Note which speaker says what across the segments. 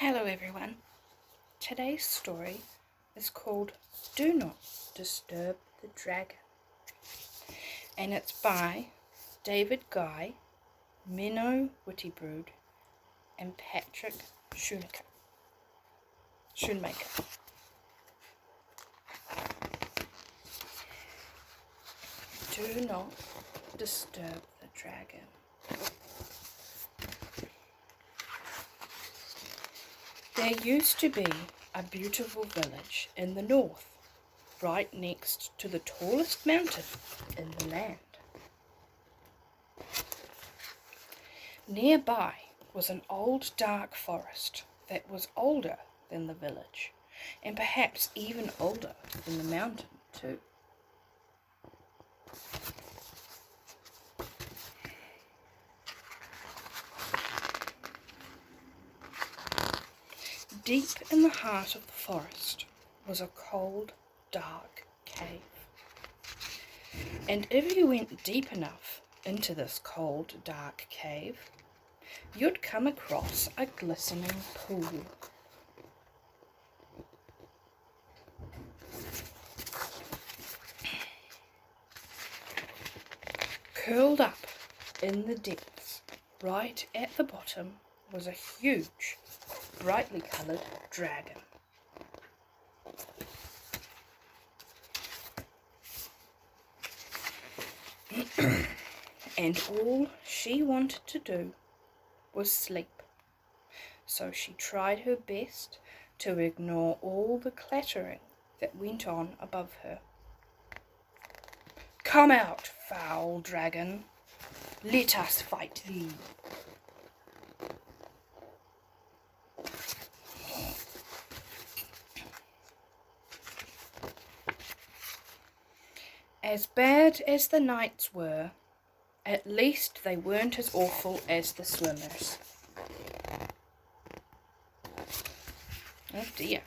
Speaker 1: Hello everyone. Today's story is called Do Not Disturb the Dragon, and it's by David Guy, Menno Wittebrood and Patrick Schoonmaker. Do not disturb the dragon. There used to be a beautiful village in the north, right next to the tallest mountain in the land. Nearby was an old dark forest that was older than the village, and perhaps even older than the mountain too. Deep in the heart of the forest was a cold, dark cave. And if you went deep enough into this cold, dark cave, you'd come across a glistening pool. Curled up in the depths, right at the bottom, was a huge, brightly coloured dragon. And all she wanted to do was sleep, so she tried her best to ignore all the clattering that went on above her. "Come out, foul dragon, let us fight thee." As bad as the nights were, at least they weren't as awful as the swimmers. Oh dear.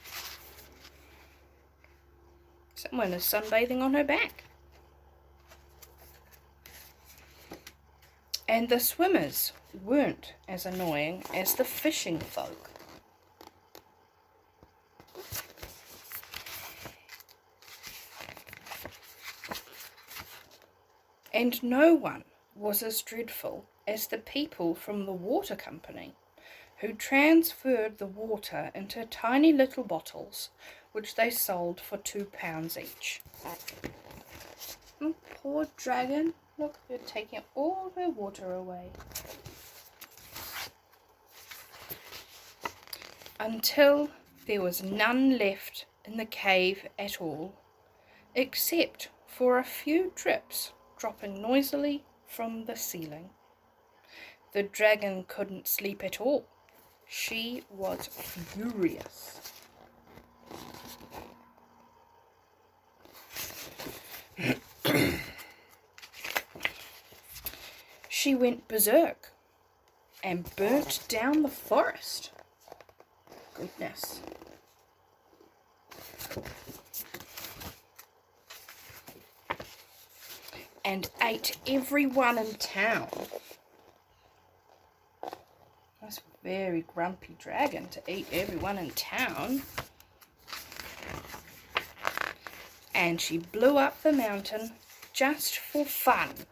Speaker 1: Someone is sunbathing on her back. And the swimmers weren't as annoying as the fishing folk. And no one was as dreadful as the people from the water company, who transferred the water into tiny little bottles, which they sold for £2 each. Oh, poor dragon, look, they're taking all their water away. Until there was none left in the cave at all, except for a few drips dropping noisily from the ceiling. The dragon couldn't sleep at all. She was furious. She went berserk and burnt down the forest. Goodness. And ate everyone in town. That's a very grumpy dragon to eat everyone in town. And she blew up the mountain just for fun.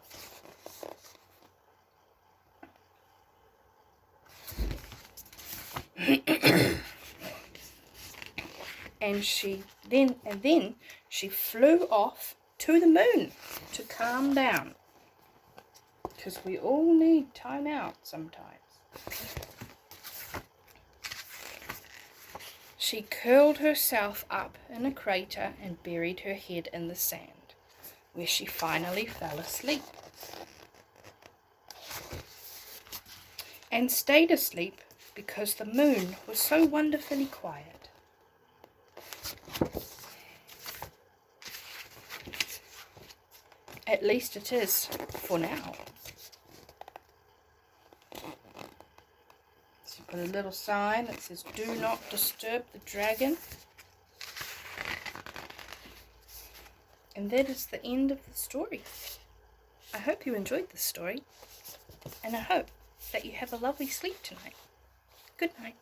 Speaker 1: And then she flew off to the moon to calm down, because we all need time out sometimes. She curled herself up in a crater and buried her head in the sand, where she finally fell asleep. And stayed asleep because the moon was so wonderfully quiet. At least it is for now. So put a little sign that says "Do not disturb the dragon." And that is the end of the story. I hope you enjoyed this story, and I hope that you have a lovely sleep tonight. Good night.